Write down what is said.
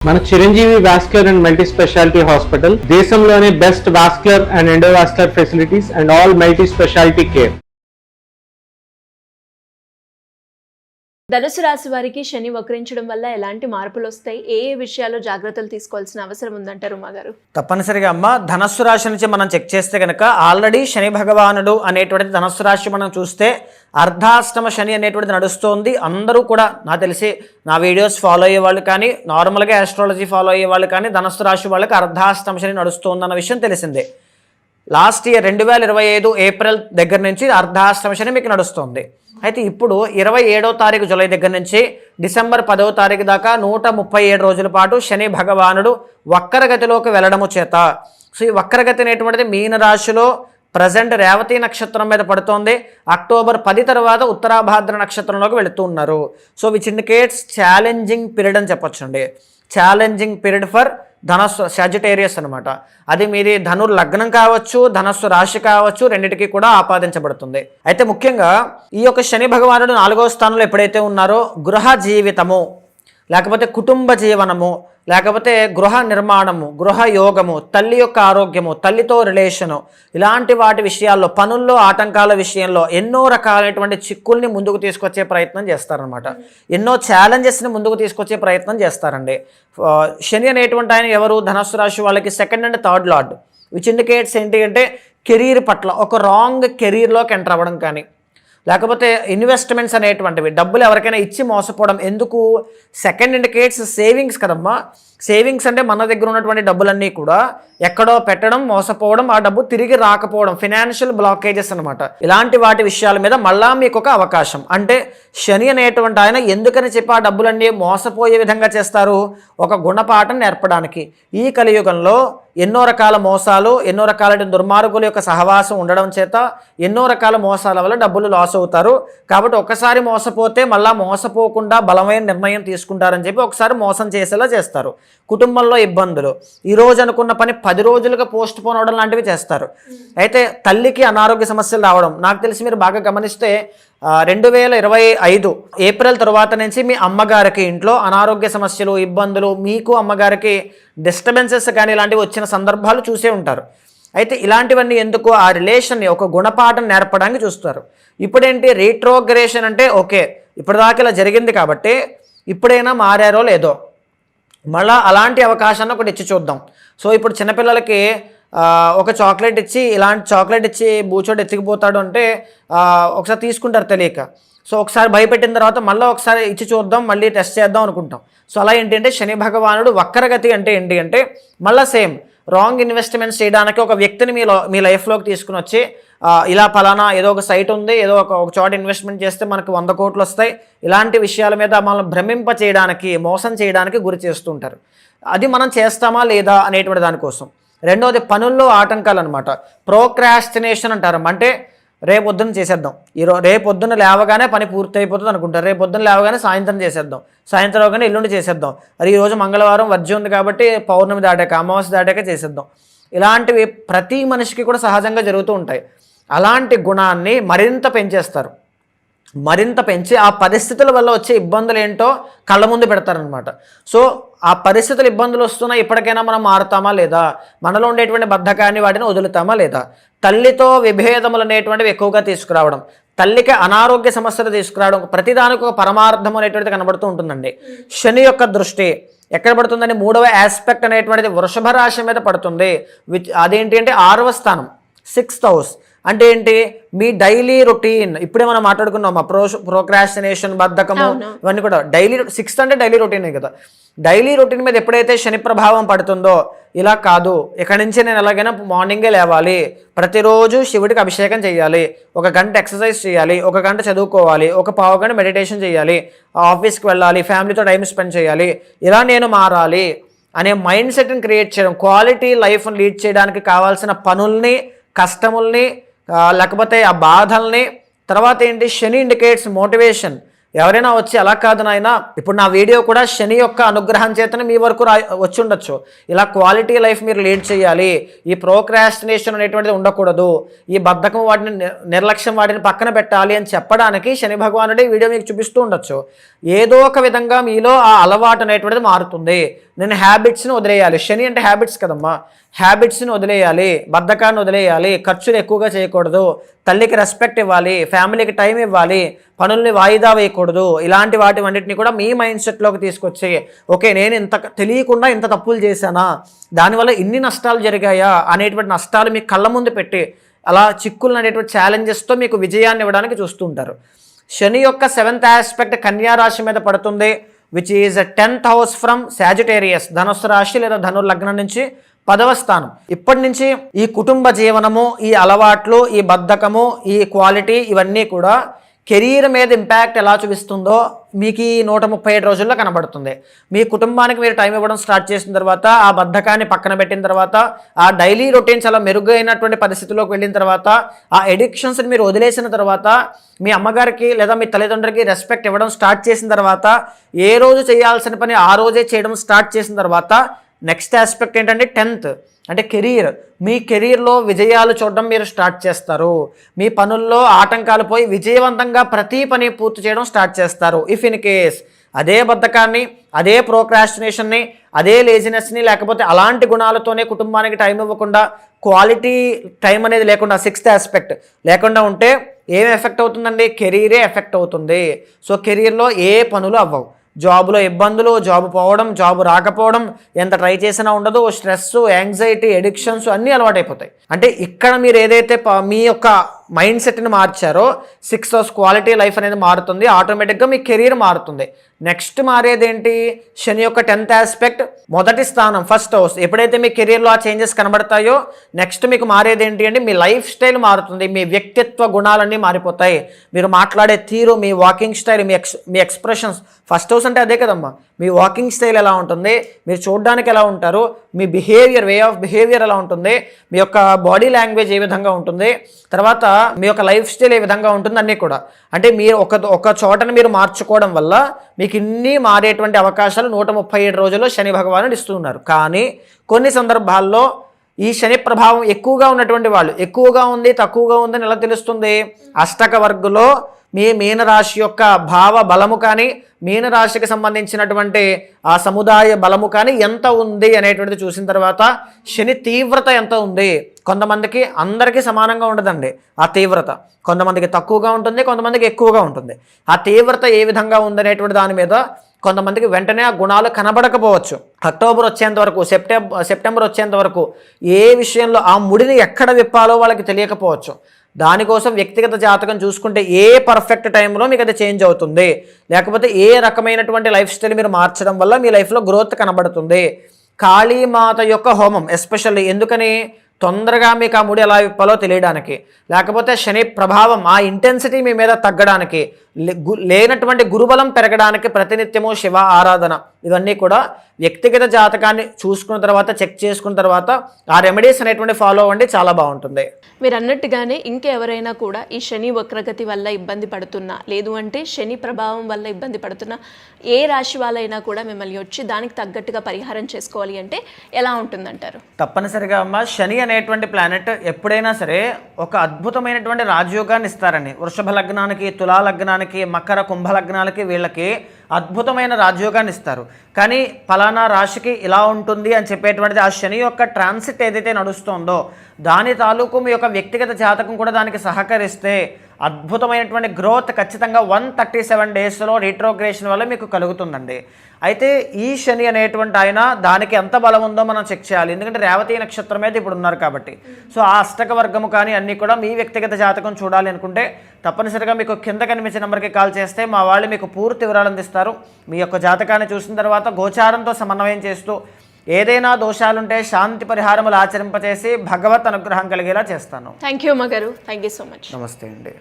మన Chiranjeevi vascular and multi speciality hospital దేశంలోనే best vascular and endovascular facilities and all multi speciality care. ధనుసు రాశి వారికి శని వక్రించడం వల్ల ఎలాంటి మార్పులు వస్తాయి, ఏ విషయాల్లో జాగ్రత్తలు తీసుకోవాల్సిన అవసరం ఉందంటారు ఉమాగారు? తప్పనిసరిగా అమ్మ, ధనస్సు రాశి నుంచి మనం చెక్ చేస్తే కనుక ఆల్రెడీ శని భగవానుడు అనేటువంటిది ధనస్సు రాశి మనం చూస్తే అర్ధాష్టమ శని అనేటువంటిది నడుస్తోంది. అందరూ కూడా నాకు తెలిసి నా వీడియోస్ ఫాలో అయ్యే వాళ్ళు కానీ నార్మల్గా ఆస్ట్రాలజీ ఫాలో అయ్యే వాళ్ళు కానీ ధనస్సు రాశి వాళ్ళకి అర్ధాష్టమ శని నడుస్తోంది అన్న విషయం తెలిసిందే. లాస్ట్ ఇయర్ 2025 ఏప్రిల్ దగ్గర నుంచి అర్ధాష్టమ శని మీకు నడుస్తుంది. అయితే ఇప్పుడు 27వ తారీఖు జూలై దగ్గర నుంచి డిసెంబర్ 10వ తారీఖు దాకా 137 రోజుల పాటు శని భగవానుడు వక్రగతిలోకి వెళ్ళడము చేత, సో ఈ వక్రగతి అనేటువంటిది మీనరాశిలో ప్రజెంట్ రేవతి నక్షత్రం మీద పడుతోంది. అక్టోబర్ 10 తర్వాత ఉత్తరాభాద్ర నక్షత్రంలోకి వెళుతూ ఉన్నారు. So which indicates challenging period అని చెప్పొచ్చండి. ఛాలెంజింగ్ పీరియడ్ ఫర్ ధనస్సు సాజిటేరియస్ అనమాట. అది మీది ధనుర్ లగ్నం కావచ్చు, ధనస్సు రాశి కావచ్చు, రెండింటికి కూడా ఆపాదించబడుతుంది. అయితే ముఖ్యంగా ఈ యొక్క శని భగవానుడు 4వ స్థానంలో ఎప్పుడైతే ఉన్నారో గృహ జీవితము, లేకపోతే కుటుంబ జీవనము, లేకపోతే గృహ నిర్మాణము, గృహ యోగము, తల్లి యొక్క ఆరోగ్యము, తల్లితో రిలేషను, ఇలాంటి వాటి విషయాల్లో, పనుల్లో ఆటంకాల విషయంలో ఎన్నో రకాలైనటువంటి చిక్కుల్ని ముందుకు తీసుకొచ్చే ప్రయత్నం చేస్తారనమాట. ఎన్నో ఛాలెంజెస్ని ముందుకు తీసుకొచ్చే ప్రయత్నం చేస్తారండి. శని అనేటువంటి ఆయన ఎవరు? ధనస్సు రాశి వాళ్ళకి 2nd and 3rd lord, which indicates ఏంటి అంటే కెరీర్ పట్ల ఒక రాంగ్ కెరీర్లోకి ఎంటర్ అవ్వడం కానీ, లేకపోతే ఇన్వెస్ట్మెంట్స్ అనేటువంటివి డబ్బులు ఎవరికైనా ఇచ్చి మోసపోవడం. ఎందుకు? 2nd ఇండికేట్స్ సేవింగ్స్ కదమ్మా. సేవింగ్స్ అంటే మన దగ్గర ఉన్నటువంటి డబ్బులన్నీ కూడా ఎక్కడో పెట్టడం, మోసపోవడం, ఆ డబ్బు తిరిగి రాకపోవడం, ఫినాన్షియల్ బ్లాకేజెస్ అనమాట. ఇలాంటి వాటి విషయాల మీద మళ్ళా మీకు ఒక అవకాశం. అంటే శని అనేటువంటి ఆయన ఎందుకని చెప్పి ఆ డబ్బులన్నీ మోసపోయే విధంగా చేస్తారు? ఒక గుణపాఠం నేర్పడానికి. ఈ కలియుగంలో ఎన్నో రకాల మోసాలు, ఎన్నో రకాల దుర్మార్గుల యొక్క సహవాసం ఉండడం చేత ఎన్నో రకాల మోసాల వల్ల డబ్బులు లాస్ అవుతారు. కాబట్టి ఒకసారి మోసపోతే మళ్ళా మోసపోకుండా బలమైన నిర్ణయం తీసుకుంటారని చెప్పి ఒకసారి మోసం చేసేలా చేస్తారు. కుటుంబంలో ఇబ్బందులు, ఈరోజు అనుకున్న పని 10 రోజులుగా పోస్ట్ పోన్ అవడం లాంటివి చేస్తారు. అయితే తల్లికి అనారోగ్య సమస్యలు రావడం, నాకు తెలిసి మీరు బాగా గమనిస్తే 2025 ఏప్రిల్ తర్వాత నుంచి మీ అమ్మగారికి ఇంట్లో అనారోగ్య సమస్యలు, ఇబ్బందులు, మీకు అమ్మగారికి డిస్టర్బెన్సెస్ కానీ ఇలాంటివి వచ్చిన సందర్భాలు చూసే ఉంటారు. అయితే ఇలాంటివన్నీ ఎందుకు? ఆ రిలేషన్ని ఒక గుణపాఠం నేర్పడానికి చూస్తారు. ఇప్పుడేంటి? రీట్రోగ్రేషన్ అంటే ఓకే, ఇప్పటిదాకా ఇలా జరిగింది కాబట్టి ఇప్పుడైనా మారారో లేదో, మళ్ళీ అలాంటి అవకాశాన్ని ఒకటి ఇచ్చి చూద్దాం. సో ఇప్పుడు చిన్నపిల్లలకి ఒక చాక్లెట్ ఇచ్చి, ఇలాంటి చాక్లెట్ ఇచ్చి బూచోడు ఎత్తికిపోతాడు అంటే ఒకసారి తీసుకుంటారు తెలియక. సో ఒకసారి భయపెట్టిన తర్వాత మళ్ళీ ఒకసారి ఇచ్చి చూద్దాం, మళ్ళీ టెస్ట్ చేద్దాం అనుకుంటాం. సో అలా ఏంటంటే శని భగవానుడు వక్రగతి అంటే ఏంటి అంటే మళ్ళీ సేమ్ రాంగ్ ఇన్వెస్ట్మెంట్స్ చేయడానికి ఒక వ్యక్తిని మీ లైఫ్లోకి తీసుకుని వచ్చి ఇలా ఫలానా ఏదో ఒక సైట్ ఉంది, ఏదో ఒక చోట ఇన్వెస్ట్మెంట్ చేస్తే మనకు 100 కోట్లు వస్తాయి, ఇలాంటి విషయాల మీద మనల్ని భ్రమింప చేయడానికి, మోసం చేయడానికి గురి చేస్తుంటారు. అది మనం చేస్తామా లేదా అనేటువంటి దానికోసం. రెండవది పనుల్లో ఆటంకాలు అనమాట. ప్రోక్రాస్టినేషన్ అంటారు. అంటే రేపొద్దున చేసేద్దాం, రేపొద్దున లేవగానే పని పూర్తి అయిపోతుంది అనుకుంటారు, రేపొద్దున లేవగానే సాయంత్రం చేసేద్దాం, సాయంత్రం అవగానే ఎల్లుండి చేసేద్దాం, అది ఈరోజు మంగళవారం వర్జ్యం ఉంది కాబట్టి పౌర్ణమి దాటాక, అమావాస్య దాటాక చేసేద్దాం. ఇలాంటివి ప్రతి మనిషికి కూడా సహజంగా జరుగుతూ ఉంటాయి. అలాంటి గుణాన్ని మరింత పెంచేస్తారు. మరింత పెంచి ఆ పరిస్థితుల వల్ల వచ్చే ఇబ్బందులు ఏంటో కళ్ళ ముందు పెడతారనమాట. సో ఆ పరిస్థితులు, ఇబ్బందులు వస్తున్నా ఇప్పటికైనా మనం మారుతామా లేదా, మనలో ఉండేటువంటి బద్ధకాన్ని వాటిని వదులుతామా లేదా, తల్లితో విభేదములు అనేటువంటివి ఎక్కువగా తీసుకురావడం, తల్లికి అనారోగ్య సమస్యలు తీసుకురావడం, ప్రతిదానికి ఒక పరమార్థం అనేటువంటిది కనబడుతూ ఉంటుందండి. శని యొక్క దృష్టి ఎక్కడ పడుతుందని 3వ ఆస్పెక్ట్ అనేటువంటిది వృషభ రాశి మీద పడుతుంది. అదేంటి అంటే 6వ స్థానం, 6th హౌస్. అంటే ఏంటి? మీ డైలీ రొటీన్. ఇప్పుడే మనం మాట్లాడుకున్నాం ప్రోక్రాస్టినేషన్, బద్ధకము, ఇవన్నీ కూడా డైలీ 6th అంటే డైలీ రొటీనే కదా. డైలీ రొటీన్ మీద ఎప్పుడైతే శని ప్రభావం పడుతుందో ఇలా కాదు, ఇక్కడి నుంచి నేను ఎలాగైనా మార్నింగే లేవాలి, ప్రతిరోజు శివుడికి అభిషేకం చేయాలి, 1 గంట ఎక్సర్సైజ్ చేయాలి, 1 గంట చదువుకోవాలి, 1 పావు గంట మెడిటేషన్ చేయాలి, ఆఫీస్కి వెళ్ళాలి, ఫ్యామిలీతో టైం స్పెండ్ చేయాలి, ఇలా నేను మారాలి అనే మైండ్ సెట్ని క్రియేట్ చేయడం, క్వాలిటీ లైఫ్ని లీడ్ చేయడానికి కావాల్సిన పనుల్ని, కష్టముల్ని, లేకపోతే ఆ బాధల్ని. తర్వాత ఏంటి? శని ఇండికేట్స్ మోటివేషన్. ఎవరైనా వచ్చి అలా కాదు నాయన, ఇప్పుడు నా వీడియో కూడా శని యొక్క అనుగ్రహం చేతనే మీ వరకు వచ్చి ఉండొచ్చు, ఇలా క్వాలిటీ లైఫ్ మీరు లీడ్ చేయాలి, ఈ ప్రోక్రాస్టినేషన్ అనేటువంటిది ఉండకూడదు, ఈ బద్ధకం వాటిని నిర్లక్ష్యం వాటిని పక్కన పెట్టాలి అని చెప్పడానికి శని భగవానుడి వీడియో మీకు చూపిస్తూ ఉండొచ్చు. ఏదో ఒక విధంగా మీలో ఆ అలవాటు అనేటువంటిది మారుతుంది. నేను హ్యాబిట్స్ని వదిలేయాలి. శని అంటే హ్యాబిట్స్ కదమ్మా, హ్యాబిట్స్ని వదిలేయాలి, బద్ధకాన్ని వదిలేయాలి, ఖర్చులు ఎక్కువగా చేయకూడదు, తల్లికి రెస్పెక్ట్ ఇవ్వాలి, ఫ్యామిలీకి టైం ఇవ్వాలి, పనుల్ని వాయిదా వేయకూడదు, ఇలాంటి వాటివన్నిటిని కూడా మీ మైండ్ సెట్లోకి తీసుకొచ్చి ఓకే నేను ఇంత తెలియకుండా ఇంత తప్పులు చేశానా, దానివల్ల ఇన్ని నష్టాలు జరిగాయా అనేటువంటి నష్టాలు మీ కళ్ళ ముందు పెట్టి అలా చిక్కులు అనేటువంటి ఛాలెంజెస్తో మీకు విజయాన్ని ఇవ్వడానికి చూస్తుంటారు. శని యొక్క 7th ఆస్పెక్ట్ కన్యా రాశి మీద పడుతుంది, which is 10th house from Sagittarius, ధనుస్సు రాశి లేదా ధనుర్లగ్నం నుంచి 10వ స్థానం. ఇప్పటి నుంచి ఈ కుటుంబ జీవనము, ఈ అలవాట్లు, ఈ బద్ధకము, ఈ క్వాలిటీ ఇవన్నీ కూడా కెరీర్ మీద ఇంపాక్ట్ ఎలా చూపిస్తుందో మీకు ఈ 137 రోజుల్లో కనబడుతుంది. మీ కుటుంబానికి మీరు టైం ఇవ్వడం స్టార్ట్ చేసిన తర్వాత, ఆ బద్ధకాన్ని పక్కన పెట్టిన తర్వాత, ఆ డైలీ రొటీన్ చాలా మెరుగైనటువంటి పరిస్థితిలోకి వెళ్ళిన తర్వాత, ఆ ఎడిక్షన్స్ని మీరు వదిలేసిన తర్వాత, మీ అమ్మగారికి లేదా మీ తల్లిదండ్రులకి రెస్పెక్ట్ ఇవ్వడం స్టార్ట్ చేసిన తర్వాత, ఏ రోజు చేయాల్సిన పని ఆ రోజే చేయడం స్టార్ట్ చేసిన తర్వాత, నెక్స్ట్ ఆస్పెక్ట్ ఏంటంటే 10th అంటే కెరీర్. మీ కెరీర్లో విజయాలు చూడడం మీరు స్టార్ట్ చేస్తారు. మీ పనుల్లో ఆటంకాలు పోయి విజయవంతంగా ప్రతి పని పూర్తి చేయడం స్టార్ట్ చేస్తారు. ఇఫ్ ఇన్ కేస్ అదే బద్ధకాన్ని, అదే ప్రోక్రాస్టినేషన్ని, అదే లేజినెస్ని, లేకపోతే అలాంటి గుణాలతోనే కుటుంబానికి టైం ఇవ్వకుండా, క్వాలిటీ టైం అనేది లేకుండా, 6th ఆస్పెక్ట్ లేకుండా ఉంటే ఏం ఎఫెక్ట్ అవుతుందండి? కెరీరే ఎఫెక్ట్ అవుతుంది. సో కెరీర్లో ఏ పనులు అవ్వవు, జాబులో ఇబ్బందులు, జాబు పోవడం, జాబు రాకపోవడం, ఎంత ట్రై చేసినా ఉండదు, స్ట్రెస్, యాంగ్జైటీ, ఎడిక్షన్స్ అన్నీ అలవాటైపోతాయి. అంటే ఇక్కడ మీరు ఏదైతే మీ యొక్క మైండ్ సెట్ని మార్చారో 6th హౌస్ క్వాలిటీ లైఫ్ అనేది మారుతుంది, ఆటోమేటిక్గా మీ కెరీర్ మారుతుంది. నెక్స్ట్ మారేది ఏంటి? శని యొక్క 10th ఆస్పెక్ట్ మొదటి స్థానం, ఫస్ట్ హౌస్. ఎప్పుడైతే మీ కెరీర్లో ఆ చేంజెస్ కనబడతాయో నెక్స్ట్ మీకు మారేది ఏంటి అంటే మీ లైఫ్ స్టైల్ మారుతుంది, మీ వ్యక్తిత్వ గుణాలన్నీ మారిపోతాయి, మీరు మాట్లాడే తీరు, మీ వాకింగ్ స్టైల్, మీ ఎక్స్ప్రెషన్స్. ఫస్ట్ హౌస్ అంటే అదే కదమ్మా, మీ వాకింగ్ స్టైల్ ఎలా ఉంటుంది, మీరు చూడడానికి ఎలా ఉంటారు, మీ బిహేవియర్, వే ఆఫ్ బిహేవియర్ ఎలా ఉంటుంది, మీ యొక్క బాడీ లాంగ్వేజ్ ఏ విధంగా ఉంటుంది, తర్వాత మీ యొక్క లైఫ్ స్టైల్ ఏ విధంగా ఉంటుంది అన్నీ కూడా. అంటే మీరు ఒక చోటను మీరు మార్చుకోవడం వల్ల మీకు ఇన్ని మారేటువంటి అవకాశాలు 137 రోజుల్లో శని భగవానుడు ఇస్తున్నారు. కానీ కొన్ని సందర్భాల్లో ఈ శని ప్రభావం ఎక్కువగా ఉన్నటువంటి వాళ్ళు, ఎక్కువగా ఉంది తక్కువగా ఉందని ఎలా తెలుస్తుంది? అష్టక వర్గులో మీ మీనరాశి యొక్క భావ బలము కానీ, మీనరాశికి సంబంధించినటువంటి ఆ సముదాయ బలము కానీ ఎంత ఉంది అనేటువంటిది చూసిన తర్వాత శని తీవ్రత ఎంత ఉంది, కొంతమందికి అందరికీ సమానంగా ఉండదండి ఆ తీవ్రత, కొంతమందికి తక్కువగా ఉంటుంది, కొంతమందికి ఎక్కువగా ఉంటుంది. ఆ తీవ్రత ఏ విధంగా ఉందనేటువంటి దాని మీద కొంతమందికి వెంటనే ఆ గుణాలు కనబడకపోవచ్చు. అక్టోబర్ వచ్చేంత వరకు, సెప్టెంబర్ వచ్చేంత వరకు ఏ విషయంలో ఆ ముడిని ఎక్కడ విప్పాలో వాళ్ళకి తెలియకపోవచ్చు. దానికోసం వ్యక్తిగత జాతకం చూసుకుంటే ఏ పర్ఫెక్ట్ టైంలో మీకు అది చేంజ్ అవుతుంది, లేకపోతే ఏ రకమైనటువంటి లైఫ్ స్టైల్ మీరు మార్చడం వల్ల మీ లైఫ్లో గ్రోత్ కనబడుతుంది. కాళీమాత యొక్క హోమం ఎస్పెషల్లీ ఎందుకని? తొందరగా మీకు ఆ ముడి ఎలా విప్పాలో తెలియడానికి, లేకపోతే శని ప్రభావం ఆ ఇంటెన్సిటీ మీ మీద తగ్గడానికి, లేనటువంటి గురుబలం పెరగడానికి ప్రతినిత్యము శివ ఆరాధన, ఇవన్నీ కూడా వ్యక్తిగత జాతకాన్ని చూసుకున్న తర్వాత, చెక్ చేసుకున్న తర్వాత ఆ రెమెడీస్ అనేటువంటి ఫాలో అవ్వండి, చాలా బాగుంటుంది. మీరు అన్నట్టుగానే ఇంకెవరైనా కూడా ఈ శని వక్రగతి వల్ల ఇబ్బంది పడుతున్నా, లేదు అంటే శని ప్రభావం వల్ల ఇబ్బంది పడుతున్నా, ఏ రాశి వాళ్ళైనా కూడా మిమ్మల్ని వచ్చి దానికి తగ్గట్టుగా పరిహారం చేసుకోవాలి అంటే ఎలా ఉంటుందంటారు? తప్పనిసరిగా అమ్మ, శని అనేటువంటి ప్లానెట్ ఎప్పుడైనా సరే ఒక అద్భుతమైనటువంటి రాజయోగాన్ని ఇస్తారని. వృషభ లగ్నానికి, తులా లగ్నానికి, మకర కుంభ లగ్నాలకి వీళ్ళకి అద్భుతమైన రాజయోగాన్ని ఇస్తారు. కానీ ఫలానా రాశికి ఇలా ఉంటుంది అని చెప్పేటువంటిది ఆ శని యొక్క ట్రాన్సిట్ ఏదైతే నడుస్తుందో దాని తాలూకు మీ యొక్క వ్యక్తిగత జాతకం కూడా దానికి సహకరిస్తే అద్భుతమైనటువంటి గ్రోత్ ఖచ్చితంగా 137 డేస్లో రీట్రోగ్రేషన్ వల్ల మీకు కలుగుతుందండి. అయితే ఈ శని అనేటువంటి ఆయన దానికి ఎంత బలం ఉందో మనం చెక్ చేయాలి, ఎందుకంటే రేవతి నక్షత్రం మీద ఇప్పుడు ఉన్నారు కాబట్టి. సో ఆ అష్టక వర్గము కానీ అన్నీ కూడా మీ వ్యక్తిగత జాతకం చూడాలి అనుకుంటే తప్పనిసరిగా మీకు కింద కనిపించే నెంబర్కి కాల్ చేస్తే మా వాళ్ళు మీకు పూర్తి వివరాలు అందిస్తారు. మీ యొక్క జాతకాన్ని చూసిన తర్వాత గోచారంతో సమన్వయం చేస్తూ ఏదైనా దోషాలుంటే శాంతి పరిహారములు ఆచరింపచేసి భగవత్ అనుగ్రహం కలిగేలా చేస్తాను. థ్యాంక్ యూ అమ్మగారు, థ్యాంక్ యూ సో మచ్. నమస్తే అండి.